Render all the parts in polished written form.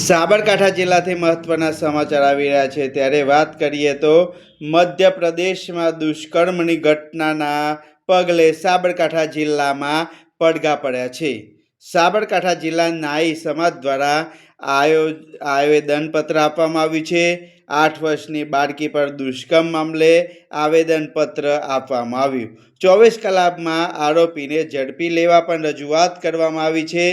સાબરકાંઠા જિલ્લાથી મહત્વના સમાચાર આવી રહ્યા છે ત્યારે વાત કરીએ તો મધ્યપ્રદેશમાં દુષ્કર્મની ઘટનાના પગલે સાબરકાંઠા જિલ્લામાં પડઘા પડ્યા છે. સાબરકાંઠા જિલ્લા નાઈ સમાજ દ્વારા આવેદનપત્ર આપવામાં આવ્યું છે. 8 વર્ષની બાળકી પર દુષ્કર્મ મામલે આવેદનપત્ર આપવામાં આવ્યું. 24 કલાકમાં આરોપીને ઝડપી લેવા પણ રજૂઆત કરવામાં આવી છે.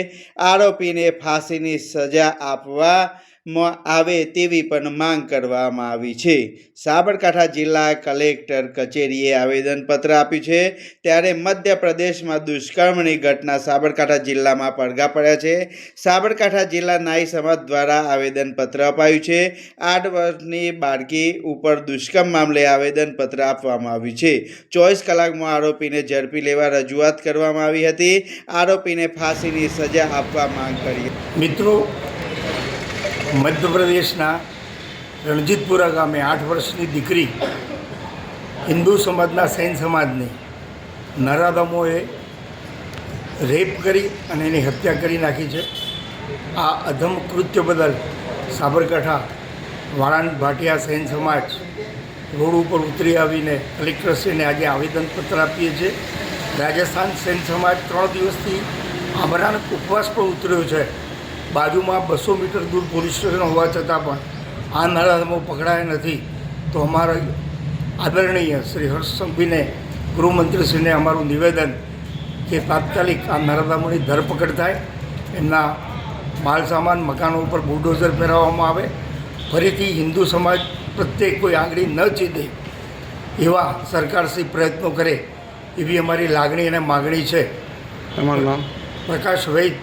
આરોપીને ફાંસીની સજા આપવામાં આવે તેવી પણ માંગ કરવામાં આવી છે. સાબરકાંઠા જિલ્લા કલેક્ટર કચેરીએ આવેદનપત્ર આપ્યું છે ત્યારે મધ્યપ્રદેશમાં દુષ્કર્મની ઘટના સાબરકાંઠા જિલ્લામાં પડઘા પડ્યા છે. સાબરકાંઠા જિલ્લા નાઈ સમાજ દ્વારા આવેદનપત્ર અપાયું છે. 8 વર્ષની બાળકી ઉપર દુષ્કર્મ મામલે આવેદનપત્ર આપવામાં આવ્યું છે. 24 કલાકમાં આરોપીને ઝડપી લેવા રજૂઆત કરવામાં આવી હતી. આરોપીને ફાંસીની સજા આપવા માંગ કરી. મિત્રો, મધ્યપ્રદેશના રણજીતપુરા ગામે 8 વર્ષની દીકરી હિન્દુ સમાજના સૈન સમાજની નરાધમોએ રેપ કરી અને એની હત્યા કરી નાખી છે. આ અધમ કૃત્ય બદલ સાબરકાંઠા વાળાન ભાટિયા સૈન સમાજ રોડ ઉપર ઉતરી આવીને કલેક્ટરશ્રીને આજે આવેદનપત્ર આપીએ છીએ. રાજસ્થાન સૈન સમાજ 3 દિવસથી આમરણ ઉપવાસ પર ઉતર્યો છે. બાજુમાં 200 મીટર દૂર પોલીસ સ્ટેશન હોવા છતાં પણ આ નરાધમો પકડાયા નથી. તો અમારા આદરણીય શ્રી હર્ષ સંઘવીને, ગૃહમંત્રીશ્રીને અમારું નિવેદન કે તાત્કાલિક આ નરાધમોની ધરપકડ થાય, એમના માલ સામાન મકાનો ઉપર બુલડોઝર ફેરવવામાં આવે, ફરીથી હિન્દુ સમાજ પ્રત્યે કોઈ આંગળી ન ચીંધે એવા સરકારશ્રી પ્રયત્નો કરે એવી અમારી લાગણી અને માગણી છે. તમારું નામ? પ્રકાશ વૈદ,